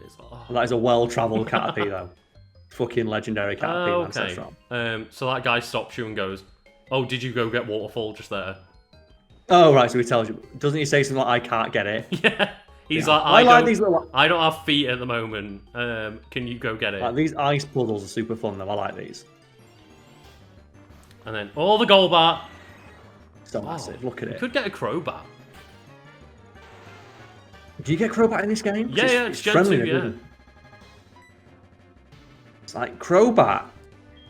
It's like, oh. That is a well-travelled Caterpie, though. Fucking legendary Caterpie, man. Okay. So strong. So that guy stops you and goes, "Oh, did you go get waterfall just there?" Oh, right, so he tells you. Doesn't he say something like, I can't get it? Yeah. He's Yeah. like, Little... I don't have feet at the moment. Can you go get it? Like, these ice puzzles are super fun, though. I like these. And then, oh, the Golbat. So massive. Look at it. You could get a Crobat. Do you get Crobat in this game? Yeah, it's Gen 2, yeah. It's like, Crobat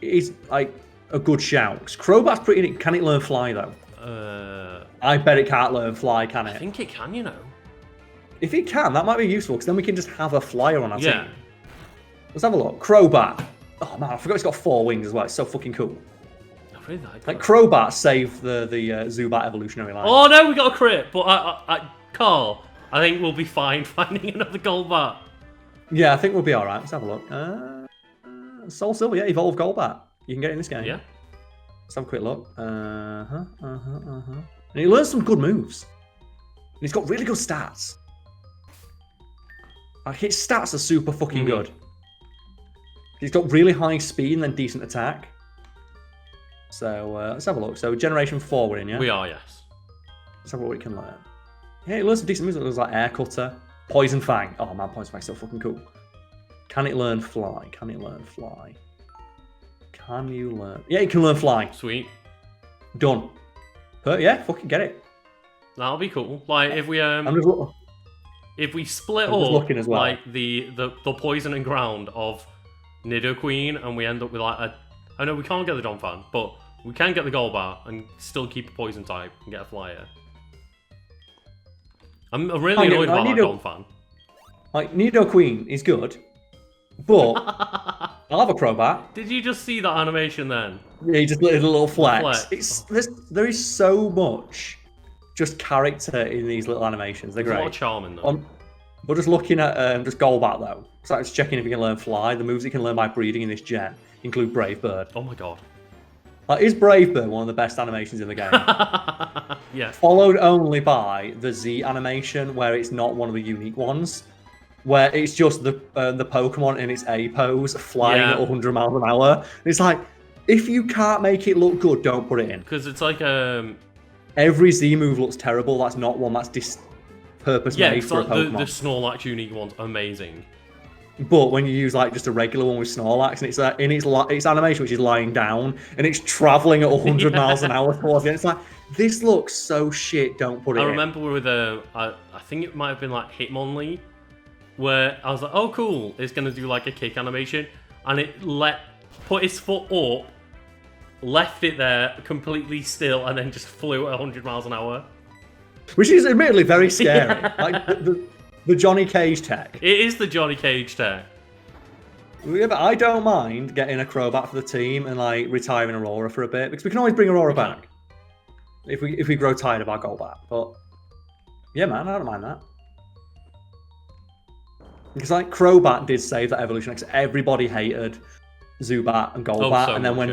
is, like, a good shout. Crobat's pretty... Can it learn Fly, though? I bet it can't learn Fly, can it? I think it can, you know. If it can, that might be useful, because then we can just have a flyer on our team. Let's have a look. Crobat. Oh, man, I forgot it's got 4 wings as well. It's so fucking cool. I really like Crobat saved the Zubat evolutionary line. Oh, no, we got a crit. But, Karl, I think we'll be fine finding another Golbat. Yeah, I think we'll be all right. Let's have a look. SoulSilver, yeah, evolve Golbat. You can get it in this game. Yeah. Let's have a quick look. And he learns some good moves. And he's got really good stats. Like, his stats are super fucking good. He's got really high speed and then decent attack. So, let's have a look. So, Generation 4 we're in, yeah? We are, yes. Let's have a look what we can learn. Yeah, he learns some decent moves. It looks like Air Cutter. Poison Fang. Oh, man, Poison Fang's so fucking cool. Can it learn Fly? Can it learn Fly? Can you learn... Yeah, it can learn Fly. Sweet. Done. But yeah, fucking get it. That'll be cool. Like, if we if we split up well. like the poison and ground of Nidoqueen and we end up with like a... I know we can't get the Donphan, but we can get the Golbat and still keep a poison type and get a flyer. I'm really annoyed about that Donphan. Like, Nidoqueen is good, but I'll have a Crobat. Did you just see that animation then? Yeah, he just did a little flex. There is so much just character in these little animations. They're great. There's a lot of charm in them. We're just looking at just Golbat though. So it's checking if he can learn Fly. The moves he can learn by breeding in this gen include Brave Bird. Oh my god. Like, is Brave Bird one of the best animations in the game? Yeah. Followed only by the Z animation, where it's not one of the unique ones. Where it's just the Pokemon in its A pose flying at 100 miles an hour. It's like, if you can't make it look good, don't put it in. Because it's like every Z move looks terrible. That's not one that's purpose made for a Pokemon. The Snorlax unique one's amazing. But when you use like just a regular one with Snorlax, and it's in its animation, which is lying down, and it's traveling at 100 miles an hour towards the end, it's like, this looks so shit. Don't put it in. I remember with I think it might have been like Hitmonlee, where I was like, oh cool, it's gonna do like a kick animation, and it put its foot up, left it there completely still, and then just flew at 100 miles an hour. Which is admittedly very scary. Yeah. Like the Johnny Cage tech. It is the Johnny Cage tech. Yeah, but I don't mind getting a Crobat for the team and like retiring Aurora for a bit, because we can always bring Aurora back if we grow tired of our Golbat. But yeah, man, I don't mind that. Because like Crobat did save that evolution, because everybody hated Zubat and Golbat, and then when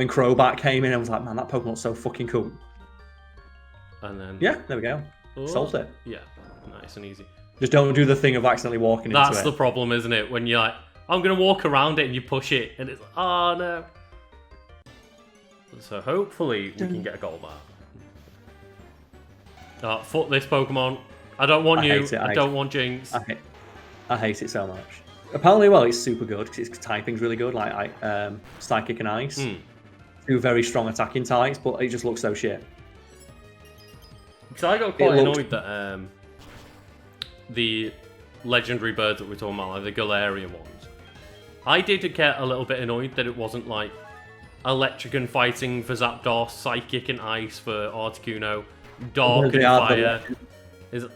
Crobat came in, I was like, man, that Pokemon looks so fucking cool. And then there we go. Solved it. Yeah, nice and easy. Just don't do the thing of accidentally walking into it. That's the problem, isn't it? When you're like, I'm gonna walk around it, and you push it, and it's like, oh no. So hopefully we can get a Golbat. Fuck this Pokemon. I don't want you. I don't want Jinx. I hate it so much. Apparently, well, it's super good because its typing's really good, like Psychic and Ice. Two very strong attacking types, but it just looks so shit. Because I got quite annoyed that the legendary birds that we're talking about, like the Galarian ones, I did get a little bit annoyed that it wasn't like Electric and Fighting for Zapdos, Psychic and Ice for Articuno, Dark and Fire.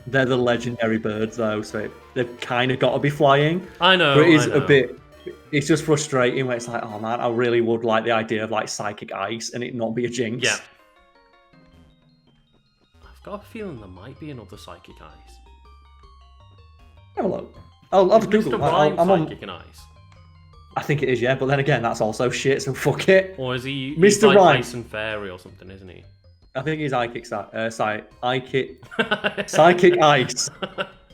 They're the legendary birds though, so they've kind of got to be flying. I know, but it is a bit. It's just frustrating when it's like, oh man, I really would like the idea of like Psychic Ice and it not be a Jinx. Yeah. I've got a feeling there might be another Psychic Ice. Have a look. I'll have to Google. I'm Psychic and Ice. I think it is, yeah, but then again, that's also shit, so fuck it. Or is he Mr. like Rhyme. Ice and Fairy or something, isn't he? I think he's Psychic Ice.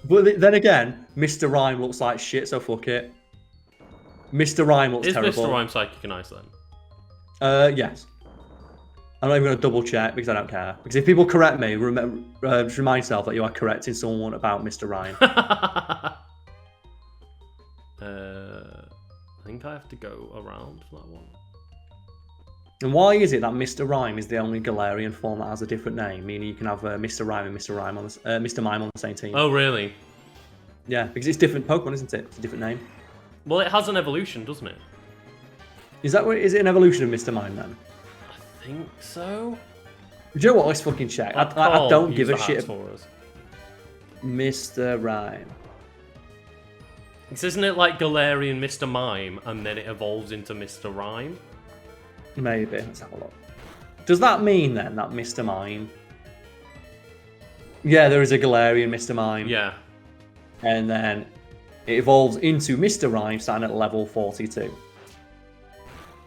But then again, Mr. Rhyme looks like shit, so fuck it. Mr. Rhyme looks terrible. Is Mr. Rhyme Psychic and Ice then? Yes. I'm not even going to double check because I don't care. Because if people correct me, just remind yourself that you are correcting someone about Mr. Rhyme. I think I have to go around for that one. And why is it that Mr. Rhyme is the only Galarian form that has a different name? Meaning you can have Mr. Rhyme and Mr. Rhyme on Mr. Mime on the same team. Oh, really? Yeah, because it's different Pokemon, isn't it? It's a different name. Well, it has an evolution, doesn't it? Is it an evolution of Mr. Mime then? I think so. Do you know what? Let's fucking check. I don't give a shit. For us. Mr. Rhyme. Isn't it like Galarian Mr. Mime and then it evolves into Mr. Rhyme? Maybe. Let's have a look. Does that mean then that Mr. Mime... Yeah, there is a Galarian Mr. Mime. Yeah. And then it evolves into Mr. Rhyme starting at level 42.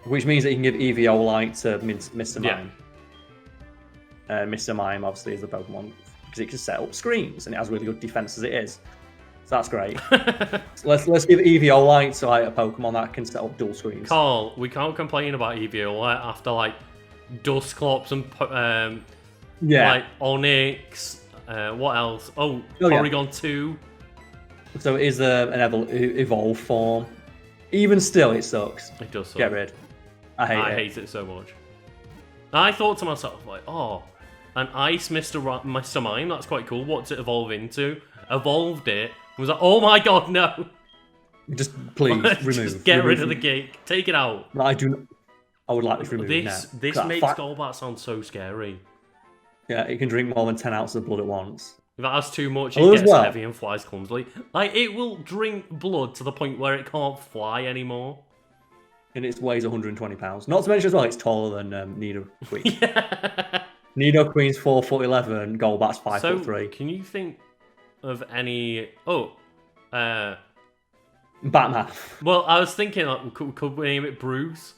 Which means that you can give Eviolite to Mr. Mime. Mr. Mime obviously is the Pokemon because it can set up screens and it has really good defense as it is. So that's great. So let's give Eviolite to like a Pokemon that can set up dual screens. Carl, we can't complain about Eviolite after like Dusclops and like Onyx. What else? Oh, Porygon 2. So it is an evolved form. Even still, it sucks. It does suck. Get rid. I hate it so much. I thought to myself, like, oh, an Ice Mr. Mime, that's quite cool. What's it evolve into? Evolved it. Was like, oh my god, no. Just please remove. Just get rid of the geek. Take it out. I do not. I would like this removed now. This makes Golbat sound so scary. Yeah, it can drink more than 10 ounces of blood at once. If that has too much, it gets heavy and flies clumsily. Like, it will drink blood to the point where it can't fly anymore. And it weighs 120 pounds. Not to mention as well, it's taller than Nidoqueen. Yeah. Nidoqueen's 4'11", Golbat's 5'3". So, can you think of any... Oh, Batman. Well, I was thinking, like, could we name it Bruce?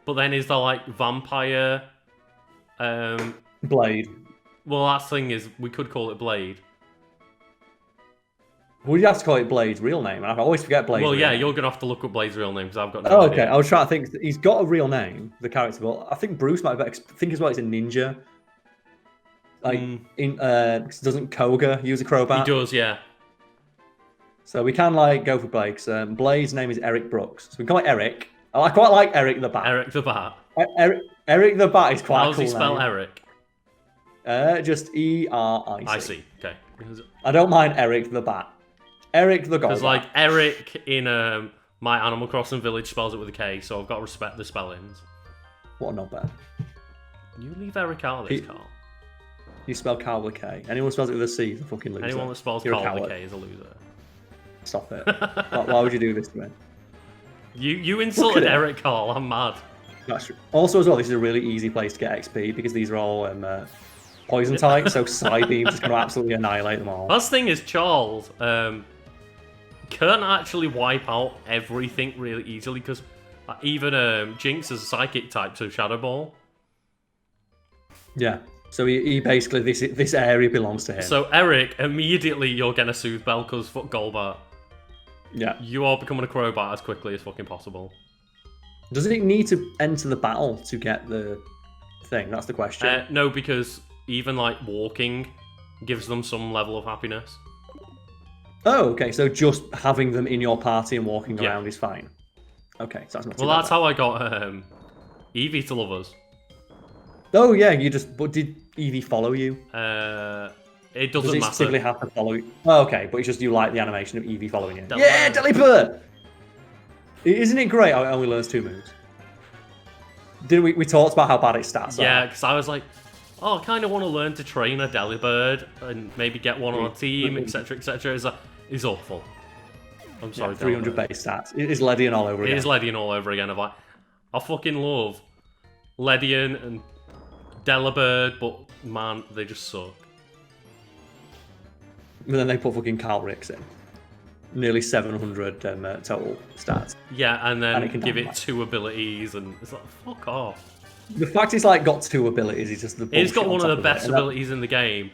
But then is there, like, Vampire... Blade. Well, that thing is, we could call it Blade. Well, you have to call it Blade's real name. I always forget Blade's Well, yeah, name. you're going to have to look up Blade's real name because I've got no idea. Okay. I was trying to think. He's got a real name, the character, but I think Bruce might be... I think as well it's a ninja. Like, doesn't Koga use a Crobat? He does, yeah. So we can, like, go for Blade. Blade's name is Eric Brooks. So we can call it Eric. I quite like Eric the Bat. Eric the Bat. Eric the Bat is quite How a cool does he spell name. Eric? Just E-R-I-C. I see, okay. I don't mind Eric the Bat. Eric the Golbat. Because, like, Eric in my Animal Crossing village spells it with a K, so I've got to respect the spellings. What a knobhead. You leave Eric out of this, Carl. You spell Carl with a K. Anyone who spells it with a C is a fucking loser. Anyone that spells Carl with a K is a loser. Stop it. Why would you do this to me? You insulted Eric, Carl. I'm mad. That's true. Also, as well, this is a really easy place to get XP because these are all poison types, so Psybeam is going to absolutely annihilate them all. That's the thing is, Charles can't actually wipe out everything really easily because even Jinx is a psychic type, so Shadow Ball. Yeah. So he basically, this area belongs to him. So Eric, immediately you're getting a Soothe Bell because fuck Golbat. Yeah. You are becoming a Crobat as quickly as fucking possible. Does it need to enter the battle to get the thing? That's the question. No, because even like walking gives them some level of happiness. Oh, okay. So just having them in your party and walking around is fine. Okay, so that's not too bad. That's how I got Eevee to love us. Oh yeah, but did Eevee follow you? It doesn't Does it matter. specifically have to follow you? Oh, okay, but it's just you like the animation of Eevee following you. Yeah, Delibird! Isn't it great how it only learns 2 moves? Didn't we talked about how bad its stats are? Yeah, because I was like, oh, I kind of want to learn to train a Delibird and maybe get one on a team, etc., etc. It's awful. I'm sorry. 300 base stats. It is Ledian all over again. It is Ledian all over again. I fucking love Ledian and Delibird, but man, they just suck. And then they put fucking Karl in. Nearly 700 total stats. Yeah, and then give it 2 abilities, and it's like, fuck off. The fact it's like got 2 abilities is just the bullshit. It's got one of the best abilities in the game,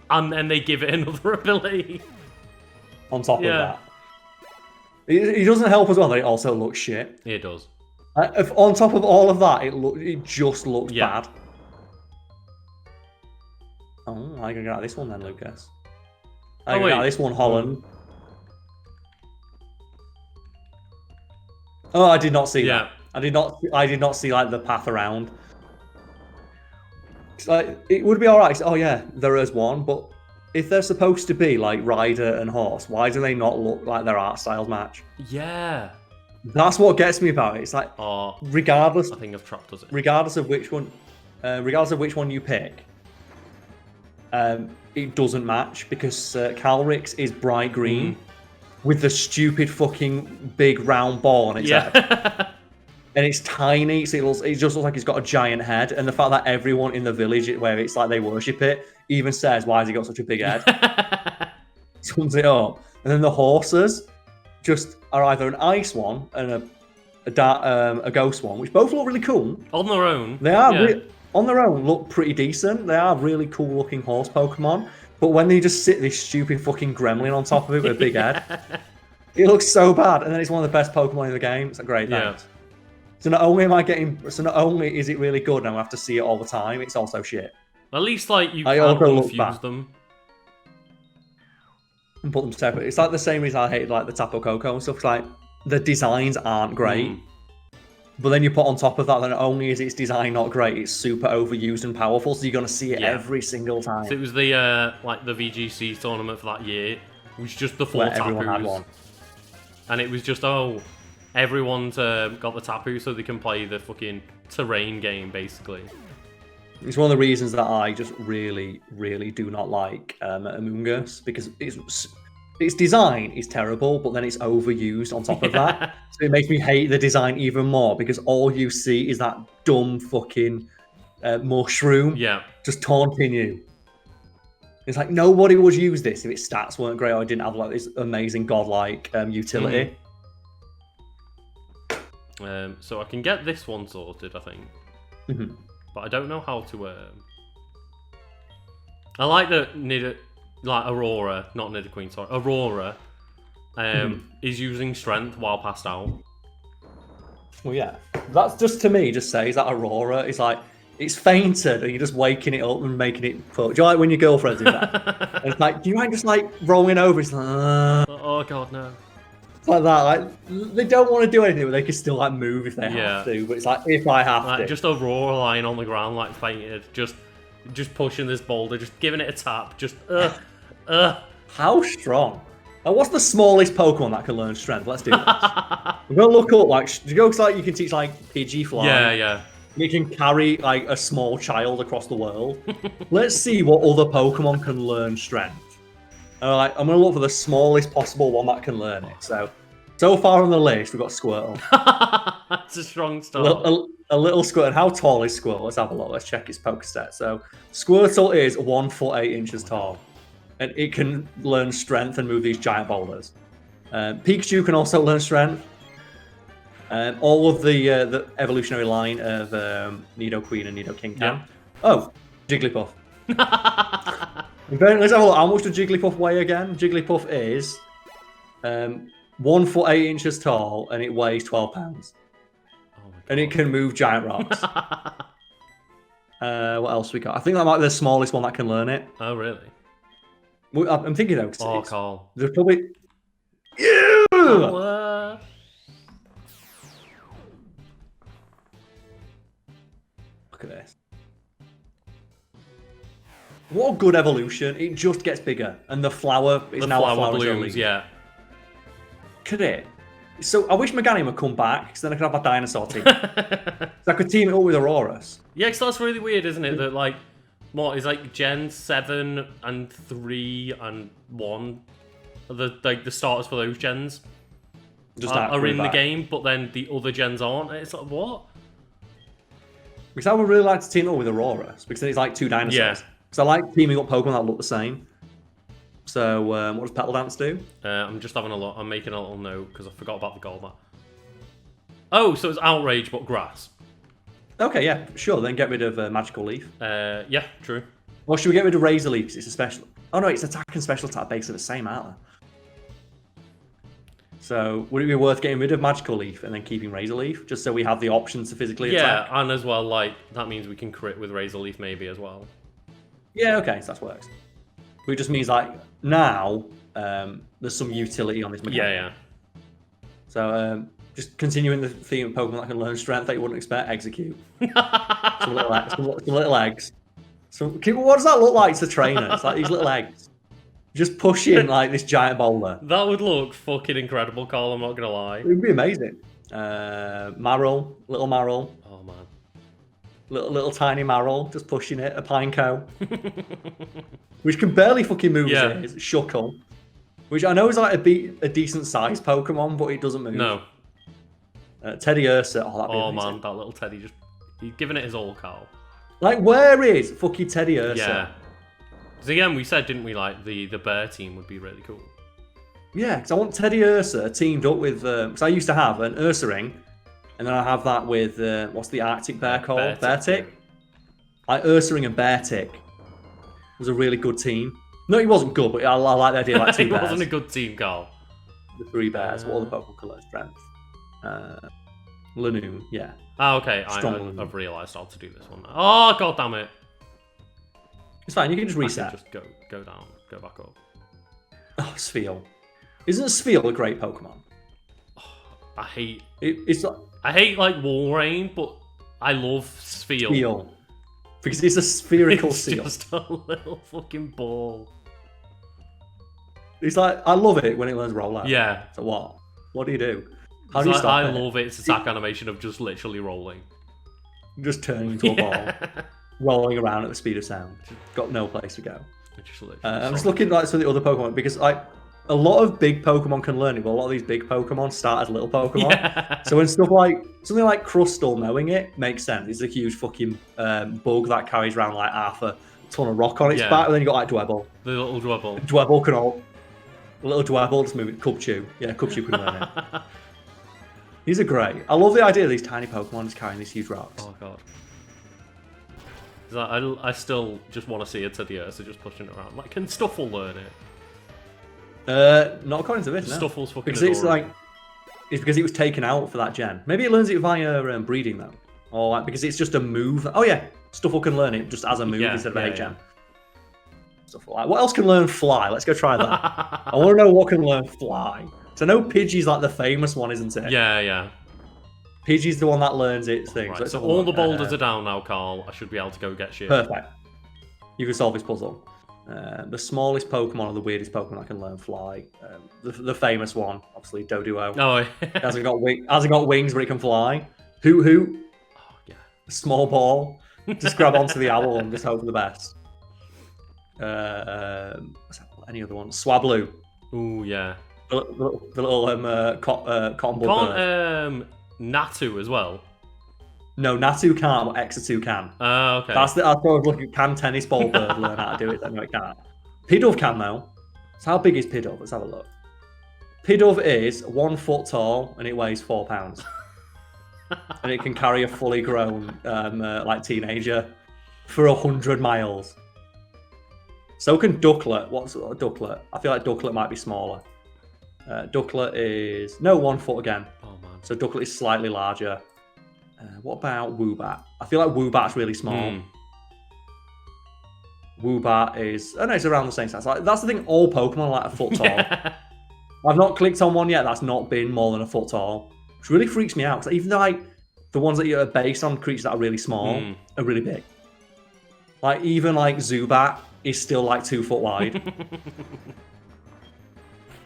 and then they give it another ability. on top of that. It doesn't help as well that it also looks shit. It does. If on top of all of that, it just looks bad. Oh, I can get out of this one then, Lucas. I can get out of this one, Holland. Oh, I did not see that. I did not see like the path around. Like, it would be alright. Oh yeah, there is one, but if they're supposed to be like rider and horse, why do they not look like their art styles match? Yeah. That's what gets me about it. It's like, regardless. I think I've trapped us. Regardless of which one you pick, it doesn't match because Calrix is bright green with the stupid fucking big round ball on its head. And it's tiny, so it just looks like it's got a giant head. And the fact that everyone in the village where it's like they worship it even says, "Why has he got such a big head?" Sums it up. And then the horses just are either an ice one and a ghost one, which both look really cool on their own. They are on their own look pretty decent. They are really cool looking horse Pokemon. But when they just sit this stupid fucking gremlin on top of it with a big head, it looks so bad. And then it's one of the best Pokemon in the game. It's a great thanks. So not only is it really good and I have to see it all the time, it's also shit. At least like you can confuse them. And put them separate. It's like the same reason I hated like the Tapu Koko and stuff. It's like the designs aren't great. But then you put on top of that, not only is its design not great, it's super overused and powerful, so you're gonna see it every single time. So it was the like the VGC tournament for that year. It was just the 4 Tapus. Everyone had one. And it was just everyone's got the Tapu so they can play the fucking terrain game basically. It's one of the reasons that I just really, really do not like Amoonguss because its design is terrible, but then it's overused on top of that. So it makes me hate the design even more because all you see is that dumb fucking mushroom just taunting you. It's like nobody would use this if its stats weren't great or it didn't have like this amazing godlike utility. So I can get this one sorted, I think. But I don't know how to... I like that Aurora, not Nidoqueen, sorry. Aurora is using strength while passed out. Well, yeah. That's just, to me, just says that Aurora is like, it's fainted and you're just waking it up and making it put. Do you like when your girlfriend do that? And it's like, do you mind just like rolling over? It's like, oh god, no. Like that, like they don't want to do anything, but they can still like move if they have to. But it's like if I have to, just Aurora lying on the ground, like fainted, just pushing this boulder, just giving it a tap, just How strong? What's the smallest Pokemon that can learn strength? Let's do this. We're gonna look up like you can teach like Pidgey Yeah. You can carry like a small child across the world. Let's see what other Pokemon can learn strength. I'm gonna look for the smallest possible one that can learn it. So far on the list, we've got Squirtle. That's a strong start. A little Squirtle. How tall is Squirtle? Let's have a look. Let's check its Pokestat. So Squirtle is 1 foot 8 inches tall, and it can learn strength and move these giant boulders. Pikachu can also learn strength. All of the evolutionary line of Nidoqueen and Nidoking can. Yeah. Oh, Jigglypuff. Let's have a look. How much does Jigglypuff weigh again? Jigglypuff is 1 foot 8 inches tall and it weighs 12 pounds. Oh and it can move giant rocks. What else we got? I think that might be the smallest one that can learn it. Oh, really? I'm thinking though. Oh, Karl. There's probably. Look at this. What a good evolution. It just gets bigger. And the flower is now a flower blooms, yeah. Look at it. So I wish Meganium would come back, because then I could have a dinosaur team. So I could team it up with Aurorus. Yeah, because that's really weird, isn't it? That like, what is like Gen 7 and 3 and 1, the starters for those gens are in the game, but then the other gens aren't. It's like, what? Because I would really like to team up with Aurorus, because then it's like 2 dinosaurs. Yeah. Because I like teaming up Pokemon that look the same. So, what does Petal Dance do? I'm just having a look. I'm making a little note because I forgot about the goal. Oh, so it's Outrage, but grass. Okay, yeah, sure. Then get rid of Magical Leaf. Yeah, true. Or should we get rid of Razor Leaf because it's a special? Oh no, it's attack and special attack basically the same, aren't they? So would it be worth getting rid of Magical Leaf and then keeping Razor Leaf, just so we have the option to physically attack? Yeah, and as well, like, that means we can crit with Razor Leaf maybe as well. Yeah, okay, so that works. But it just means, like, now there's some utility on this mechanic. Yeah. So just continuing the theme of Pokemon that can learn strength that you wouldn't expect, Execute. some little eggs. What does that look like to trainers? Like these little eggs. Just pushing like this giant boulder. That would look fucking incredible, Karl, I'm not gonna lie. It would be amazing. Marl, little Marl. Oh man. Little tiny Marl, just pushing it, a Pineco. Which can barely fucking move as it is. Shuckle. Which I know is like a decent sized Pokemon, but it doesn't move. No. Teddy Ursa, that'd be amazing. Man, that little Teddy he's giving it his all, Karl. Like, where is fucking Teddy Ursa? Yeah. Because again, we said, didn't we, like, the bear team would be really cool. Yeah, because I want Teddy Ursa teamed up with... Because I used to have an Ursa Ring, and then I have that with... what's the Arctic bear called? Beartic? Like, Ursa Ring and Beartic was a really good team. No, he wasn't good, but I like the idea of like two bears. It wasn't a good team, Karl. The three bears, what other Pokemon can learn strength? Lanoon, yeah. Ah, okay, I've realised how to do this one. Oh, god damn it. It's fine, you can just reset. Just go down, go back up. Oh, Spheal. Isn't Spheal a great Pokemon? Oh, I hate... It's like... I hate, like, Walrein, but I love Spheal. Spheal. Because it's a spherical seal. It's just a little fucking ball. It's like, I love it when it learns Roll Out. Yeah. So what? What do you do? How do you stop I love its attack animation of just literally rolling. Just turning into a ball. Rolling around at the speed of sound. Got no place to go. I'm just looking like some of the other Pokemon because like a lot of big Pokemon can learn it, but a lot of these big Pokemon start as little Pokemon. Yeah. So when something like Crustle knowing it makes sense. It's a huge fucking bug that carries around like half a ton of rock on its back, and then you got like Dwebble. The little Dwebble. Dwebble can all... Little Dwebble, just move it. Cubchoo. Yeah, Cubchoo can learn it. These are great. I love the idea of these tiny Pokemon just carrying these huge rocks. Oh god. I still just want to see it to the earth, so just pushing it around. Like, can Stuffle learn it? Not according to this, no. Stuffle's fucking because adorable. It's because it was taken out for that gen. Maybe it learns it via breeding though, or like, because it's just a move. Oh yeah, Stuffle can learn it just as a move instead of a gen. Stuffle. Like, what else can learn Fly? Let's go try that. I want to know what can learn Fly. So I know Pidgey's like the famous one, isn't it? Yeah. Pidgey's the one that learns its things. Right, so all the boulders are down now, Karl. I should be able to go get shit. Perfect. You can solve this puzzle. The smallest Pokemon or the weirdest Pokemon that can learn Fly. The famous one, obviously, Doduo. Oh, yeah. It hasn't got wings, but it can fly. Who? Oh, yeah. Small ball. Just grab onto the owl and just hope for the best. Any other one? Swablu. Ooh, yeah. The little cotton ball bird. Natu as well. No, Natu can't, but Exatu can. Oh, okay. That's what I was looking. Can tennis ball bird learn how to do it? No, it can't. Pidove can though. So how big is Pidove? Let's have a look. Pidove is 1 foot tall and it weighs 4 pounds, and it can carry a fully grown like teenager for 100 miles. So can Ducklet. What's Ducklet? I feel like Ducklet might be smaller. Ducklet is 1 foot again. Oh man. So Ducklet is slightly larger. What about Woobat? I feel like Woobat's really small. Woobat is... Oh no, it's around the same size. Like, that's the thing, all Pokemon are like a foot tall. I've not clicked on one yet that's not been more than a foot tall. Which really freaks me out. Because even like the ones that are based on creatures that are really small are really big. Like even like Zubat is still like 2 foot wide.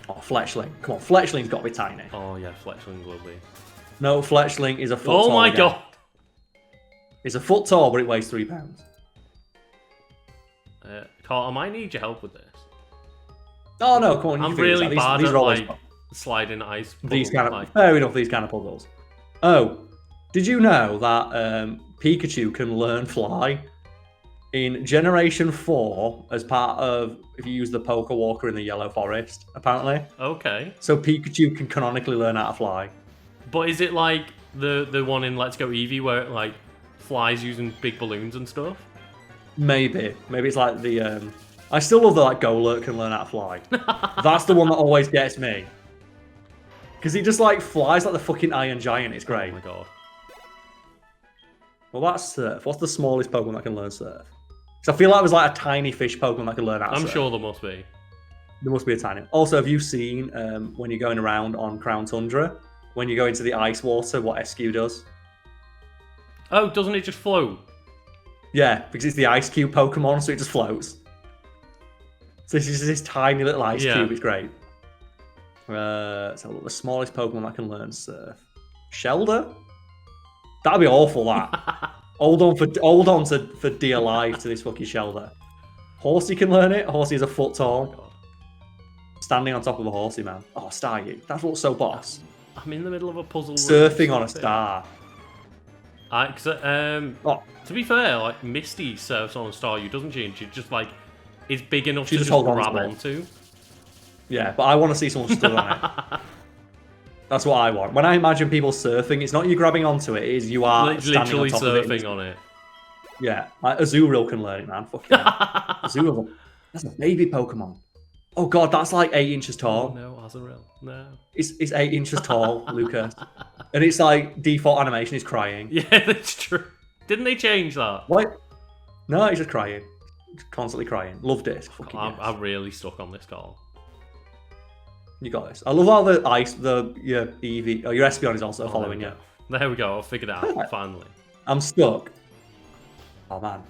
Oh, Fletchling. Come on, Fletchling's got to be tiny. Oh yeah, Fletchling's lovely. No, Fletchling is a foot tall. Oh my god! It's a foot tall, but it weighs 3 pounds. Karl, I might need your help with this. Oh no, come on. I'm really bad at like sliding ice. Fair enough, these kind of puzzles. Oh, did you know that Pikachu can learn Fly in Generation 4 as part of if you use the Poké Walker in the Yellow Forest? Apparently. Okay. So Pikachu can canonically learn how to fly. But is it like the one in Let's Go Eevee where it like flies using big balloons and stuff? Maybe it's like the. I still love that like Golurk can learn how to fly. That's the one that always gets me. Because he just like flies like the fucking Iron Giant. It's great. Oh my god. Well, that's Surf. What's the smallest Pokemon that can learn Surf? So I feel like it was like a tiny fish Pokemon that can learn Surf. I'm sure there must be. There must be a tiny. Also, have you seen when you're going around on Crown Tundra, when you go into the ice water, what SQ does? Oh, doesn't it just float? Yeah, because it's the Ice Cube Pokemon, so it just floats. So this is this tiny little ice cube. It's great. So the smallest Pokemon that can learn Surf. Shelder? That'd be awful, that. hold on for dear life to this fucking Shelder. Horsey can learn it. Horsey is a foot tall. Oh, standing on top of a Horsey, man. Oh, Staryu. That looks so boss. I'm in the middle of a puzzle. Surfing on a star. To be fair, like Misty surfs on a Staryu, doesn't she? And she just like is big enough to just grab on onto. Yeah, but I want to see someone stood on it. That's what I want. When I imagine people surfing, it's not you grabbing onto it, it is you are literally on top surfing of it. on it. Yeah, like Azurill can learn it, man. Fucking Azurill. That's a baby Pokemon. Oh god, that's like 8 inches tall. Oh, no, Azurill. No. It's 8 inches tall, Lucas. And it's like default animation is crying. Yeah, that's true. Didn't they change that? What? No, he's just crying. Just constantly crying. Loved it. I'm really stuck on this, Karl. You got this. I love all the ice, your Eevee, your Espeon is also following you. There we go, I figured it out, finally. I'm stuck. Oh man.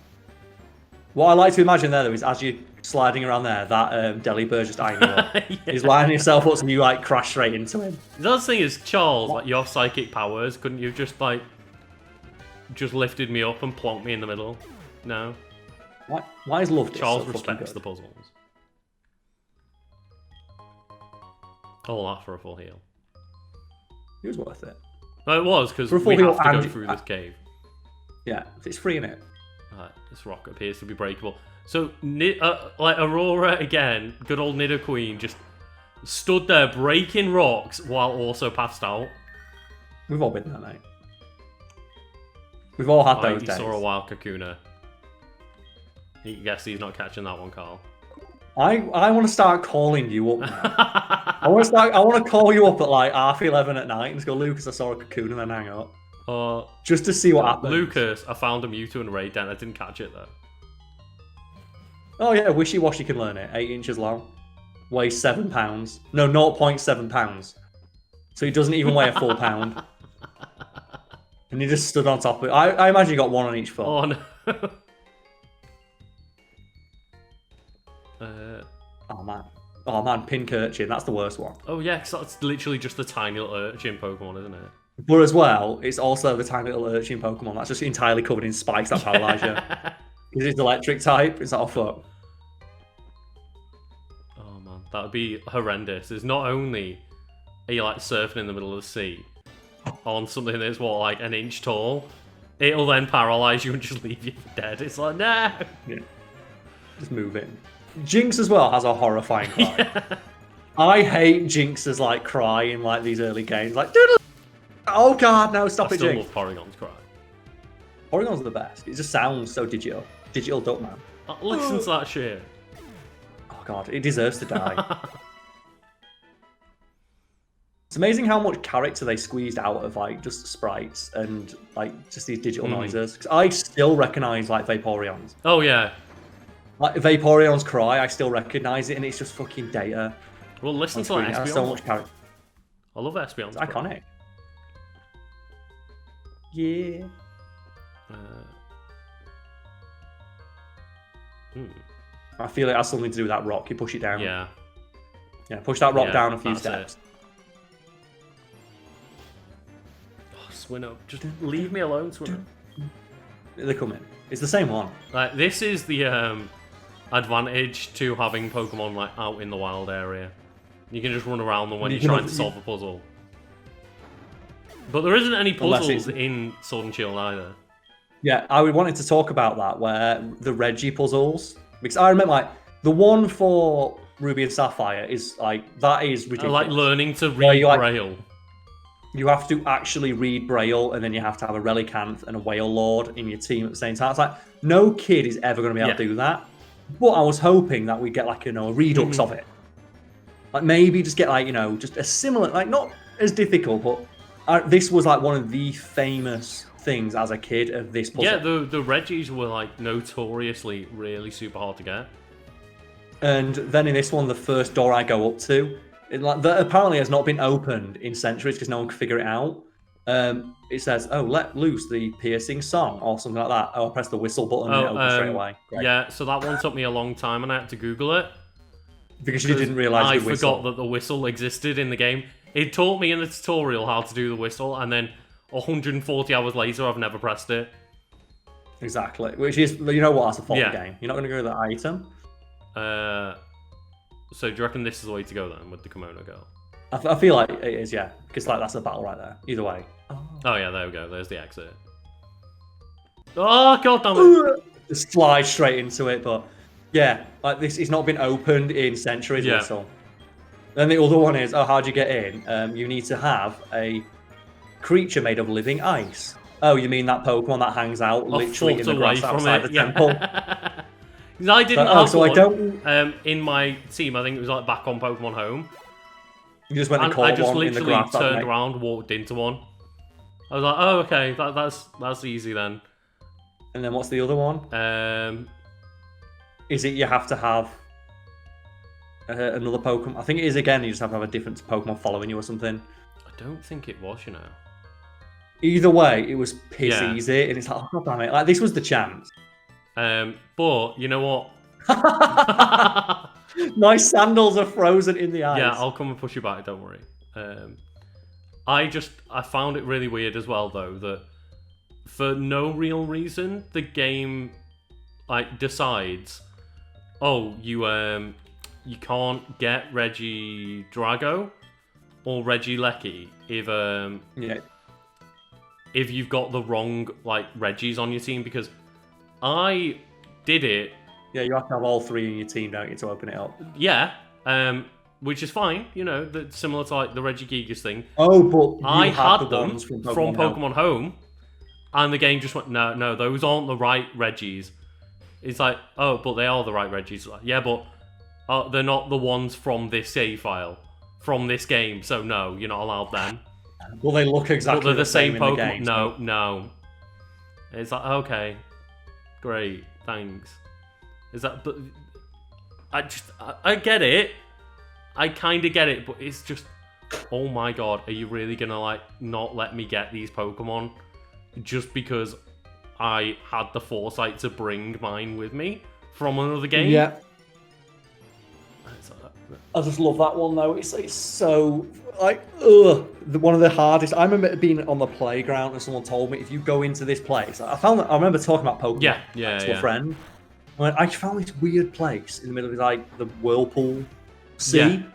What I like to imagine there though is as you're sliding around there, that Delibird just eyeing you up. He's lining himself up so you like crash straight into him. The other thing is, Charles, like your psychic powers, couldn't you just like lifted me up and plonked me in the middle? No. Why is Love Charles so respects the puzzles. All that for a full heal. It was worth it. No, it was, because we have to go through this cave. Yeah, it's free in it. This rock appears to be breakable. So, like Aurora again, good old Nidoqueen, just stood there breaking rocks while also passed out. We've all been there, mate. We've all had those days. You saw a wild Kakuna. You guess he's not catching that one, Karl. I want to start calling you up now. I want to call you up at like 11:30 at night and just go, Lucas, I saw a Cocoon, and then hang up. Just to see what happens. Lucas, I found a Mewtwo in a raid den. I didn't catch it though. Oh yeah, Wishy Washy can learn it. 8 inches long. Weighs 7 pounds. No, 0.7 pounds. So he doesn't even weigh a full pound. And he just stood on top of it. I imagine he got one on each foot. Oh no. Oh man, Pincurchin, that's the worst one. Oh yeah, because that's literally just the tiny little urchin Pokemon, isn't it? But as well, it's also the tiny little urchin Pokemon that's just entirely covered in spikes that paralyze you. Because it's electric type, it's not a fuck. Oh man, that would be horrendous. It's not only are you like surfing in the middle of the sea on something that's what, like an inch tall, it'll then paralyze you and just leave you for dead. It's like, no! Yeah. Just move in. Jinx as well has a horrifying cry. Yeah. I hate Jinx's like cry in like these early games. Like, doodle. Oh god, no, stop it, Jinx. I still love Porygon's cry. Porygon's the best. It just sounds so digital. Digital Duckman. Listen to that shit. Oh god, it deserves to die. It's amazing how much character they squeezed out of like just sprites and like just these digital noises. Because I still recognise like Vaporeon's. Oh yeah. Like Vaporeon's cry, I still recognise it, and it's just fucking data. Well, listen to that Espeon. So much character. I love Espeon's. It's iconic. Yeah. I feel it has something to do with that rock. You push it down. Yeah. Yeah, push that rock down a few steps. Oh, Swinub. Just leave me alone, Swinub. They're coming. It's the same one. Like, this is the advantage to having Pokemon like out in the wild area. You can just run around them when you're trying to solve a puzzle. But there isn't any puzzles in Sword and Shield either. Yeah, I wanted to talk about that, where the Regi puzzles. Because I remember, like, the one for Ruby and Sapphire is, like, that is ridiculous. Like learning to read Braille. You have to actually read Braille, and then you have to have a Relicanth and a Whale Lord in your team at the same time. It's like, no kid is ever going to be able to do that. But I was hoping that we get, like, a redux of it. Like, maybe just get, like, just a similar, like, not as difficult, but this was like one of the famous things as a kid of this puzzle. Yeah, the Regis were like notoriously really super hard to get. And then in this one, the first door I go up to, that apparently has not been opened in centuries because no one can figure it out. It says, "Oh, let loose the piercing song" or something like that. Oh, I press the whistle button and it opens straight away. Great. Yeah, so that one took me a long time and I had to Google it. Because you didn't realise I the whistle. forgot that the whistle existed in the game. It taught me in the tutorial how to do the whistle, and then 140 hours later, I've never pressed it. Exactly. Which is, you know what, that's a fault of the game. You're not going to go to that item. So do you reckon this is the way to go then, with the kimono girl? I feel like it is, yeah. Because like that's the battle right there. Either way. Oh yeah, there we go. There's the exit. Oh, god damn it. Just slide straight into it, but yeah, like this, it's not been opened in centuries or so. Then the other one is, how'd you get in? You need to have a creature made of living ice. Oh, you mean that Pokemon that hangs out literally in the grass outside the temple? I didn't have one. I don't... in my team, I think it was like back on Pokemon Home. You just went and caught one in the grass. I just literally turned around, walked into one. I was like, oh, okay, that's easy then. And then what's the other one? Is it you have to have another Pokemon? I think it is again, you just have to have a different Pokemon following you or something. I don't think it was, you know. Either way, it was piss easy, and it's like, oh, God damn it. Like, this was the chance. But, you know what? My sandals are frozen in the ice. Yeah, I'll come and push you back, don't worry. I found it really weird as well, though, that for no real reason, the game, like, decides, oh, you can't get Regi Drago or Regi Lecky if you've got the wrong, like, Regis on your team, because I did it. Yeah, you have to have all three in your team, don't you, to open it up? Yeah, which is fine, you know, similar to like the Regigigas thing. Oh, but I had them from Pokemon Home, and the game just went, no, those aren't the right Regis. It's like, oh, but they are the right Regis. Like, yeah, but they're not the ones from this save file, from this game, so no, you're not allowed them. Well, they look exactly but they're the same Pokemon. In the game, No. It's like, okay, great, thanks. Is that, but I get it. I kind of get it, but it's just, oh my god, are you really gonna like not let me get these Pokemon just because I had the foresight to bring mine with me from another game? Yeah. I just love that one though. It's so like one of the hardest. I remember being on the playground and someone told me if you go into this place, I remember talking about Pokemon to a friend. I found this weird place in the middle of like the whirlpool sea.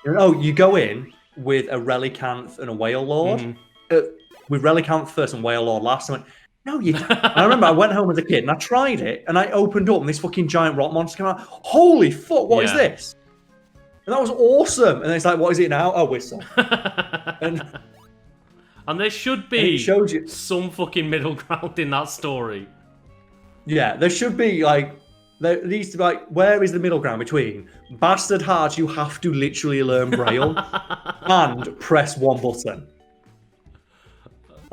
Yeah. Oh, you go in with a Relicanth and a Whale Lord. With Relicanth first and Whale Lord last. I went, no, you can't. I remember I went home as a kid and I tried it and I opened up and this fucking giant rock monster came out. Holy fuck, what is this? And that was awesome. And then it's like, what is it now? Oh, whistle. and there should be some fucking middle ground in that story. Yeah, there should be like, there needs to be like, where is the middle ground between bastard hard, you have to literally learn Braille and press one button?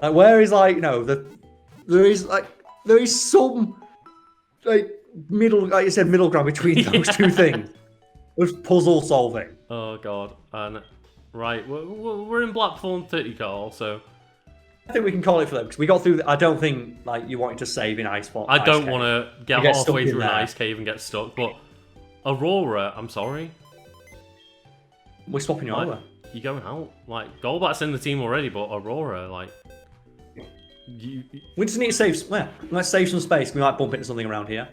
Like, where is like, there is some like middle, like you said, middle ground between those two things. There's puzzle solving. Oh god, and right, we're in Blackthorn 30, Karl, so. I think we can call it for them because we got through. I don't think like you wanted to save in Ice Spot. I don't want to get halfway through an ice cave and get stuck. But Aurora, I'm sorry. We're swapping you over. You're going out. Like Golbat's in the team already, but Aurora, like, we just need to save. Well, let's save some space. We might bump into something around here.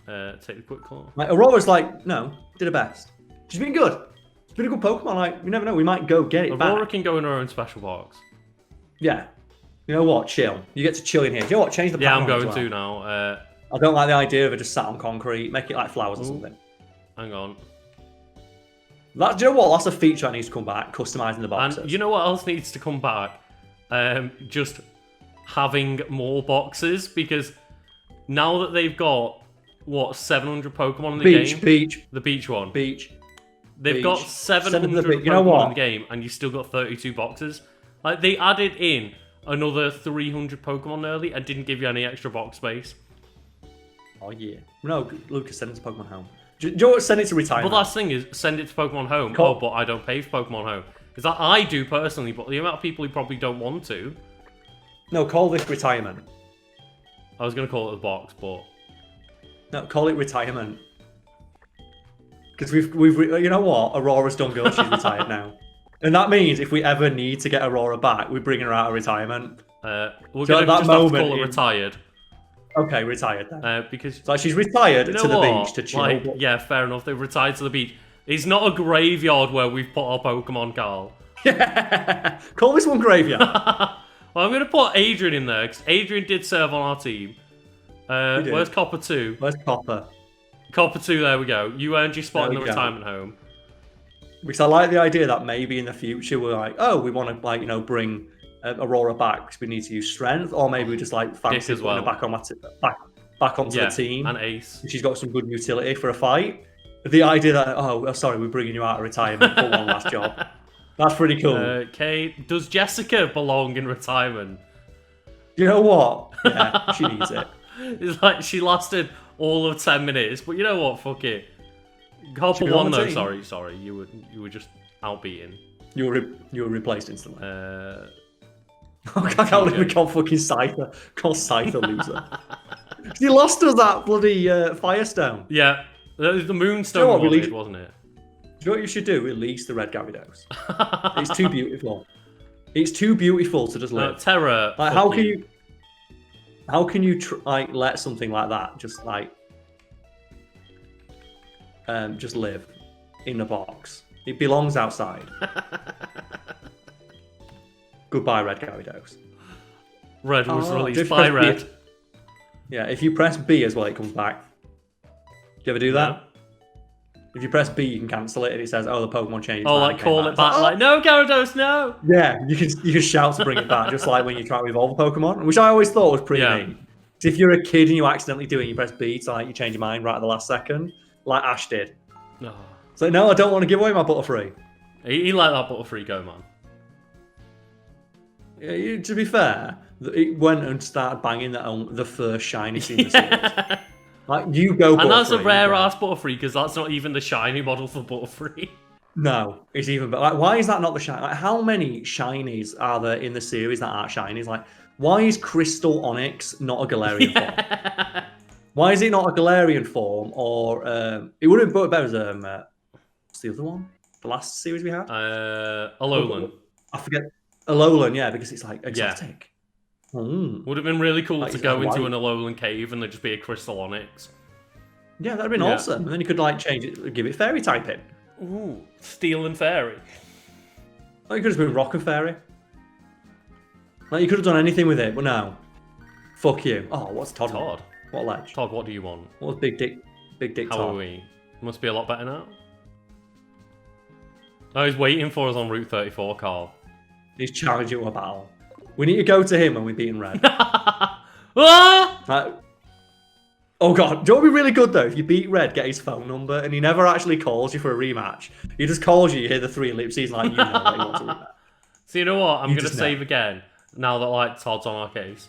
Take the quick claw. Like Aurora's like, no, did her best. She's been good. She's been a good Pokemon. Like, you never know. We might go get it back. Aurora can go in her own special box. Yeah. You know what? Chill. You get to chill in here. Do you know what? Change the Yeah, I'm going to now. I don't like the idea of it just sat on concrete. Make it like flowers or something. Hang on. Do you know what? That's a feature that needs to come back. Customizing the boxes. And you know what else needs to come back? Just having more boxes, because now that they've got, what, 700 Pokemon in the game? Beach. The beach one. Beach. They've got 700 you know Pokemon what? in the game, and you still got 32 boxes. Like, they added in another 300 Pokemon early and didn't give you any extra box space. Oh, yeah. No, Lucas, send it to Pokemon Home. Do you know what? Send it to retirement. But that's the thing is, send it to Pokemon Home. Oh, but I don't pay for Pokemon Home. Because I do personally, but the amount of people who probably don't want to. No, call this retirement. I was going to call it the box, but... No, call it retirement. Because we've you know what? Aurora's done good. She's retired now. And that means if we ever need to get Aurora back, we're bringing her out of retirement. We're going to just have to call her retired. Okay, retired then. Because... So she's retired to the beach to chill. Like, yeah, fair enough. They've retired to the beach. It's not a graveyard where we've put our Pokemon, Karl. Yeah. Call this one graveyard. Well, I'm going to put Adrian in there, because Adrian did serve on our team. Where's Copper 2? Where's Copper? Copper 2, there we go. You earned your spot in the retirement home. Because I like the idea that maybe in the future we're like, oh, we want to, like, you know, bring Aurora back because we need to use strength, or maybe we just like fancy as well. putting her back onto the team. And Ace. She's got some good utility for a fight. The idea that, oh, sorry, we're bringing you out of retirement for one last job. That's pretty cool. Okay, does Jessica belong in retirement? You know what? Yeah, she needs it. It's like she lasted all of 10 minutes, but you know what? Fuck it. Copper 1 though. Sorry. You were just outbeaten. You were replaced instantly. I can't believe we call fucking Scyther. Call Scyther loser. He lost us that bloody Firestone. Yeah, the Moonstone wasn't it? Do you know what you should do? Release the red Gyarados. It's too beautiful. It's too beautiful to just live. Terror. Like, how can you like let something like that just like just live in a box? It belongs outside. Goodbye, red Gyarados. Red was released by red. B. Yeah, if you press B as well, it comes back. Do you ever do that? No. If you press B, you can cancel it, and it says, "Oh, the Pokemon changed." Oh, like call it back, like, no, Gyarados, no. Yeah, you can shout to bring it back, just like when you try to evolve a Pokemon, which I always thought was pretty neat. So if you're a kid and you accidentally do it, and you press B, so like you change your mind right at the last second, like Ash did. Oh. So no, I don't want to give away my Butterfree. He let that Butterfree go, man. Yeah, to be fair, it went and started banging the first shiny in the series. Like, you go Butterfree. And that's a rare-ass Butterfree, because that's not even the shiny model for Butterfree. No, it's even better. Like, why is that not the shiny? Like, how many shinies are there in the series that aren't shinies? Like, why is Crystal Onyx not a Galarian form? Why is it not a Galarian form? Or, it would have been better as, what's the other one? The last series we had? Alolan. I forget. Alolan, yeah, because it's, like, exotic. Would have been really cool to go into an Alolan cave and there'd just be a Crystal Onyx. Yeah, that'd have been awesome. And then you could like change it, give it fairy typing. Ooh, Steel and Fairy. Like, you could have been Rock and Fairy. Like, you could have done anything with it, but no. Fuck you. Oh, what's Todd? Todd? What ledge? Todd, what do you want? What's Big Dick How Todd? are we? Must be a lot better now. Oh, he's waiting for us on Route 34, Karl. He's challenging you a battle. We need to go to him when we're beating red. Ah! Oh god, do you know what would be really good though? If you beat red, get his phone number, and he never actually calls you for a rematch. He just calls you, you hear the 3 ellipses, like, you know that he wants a rematch. So you know what? I'm going to save again, now that like Todd's on our case.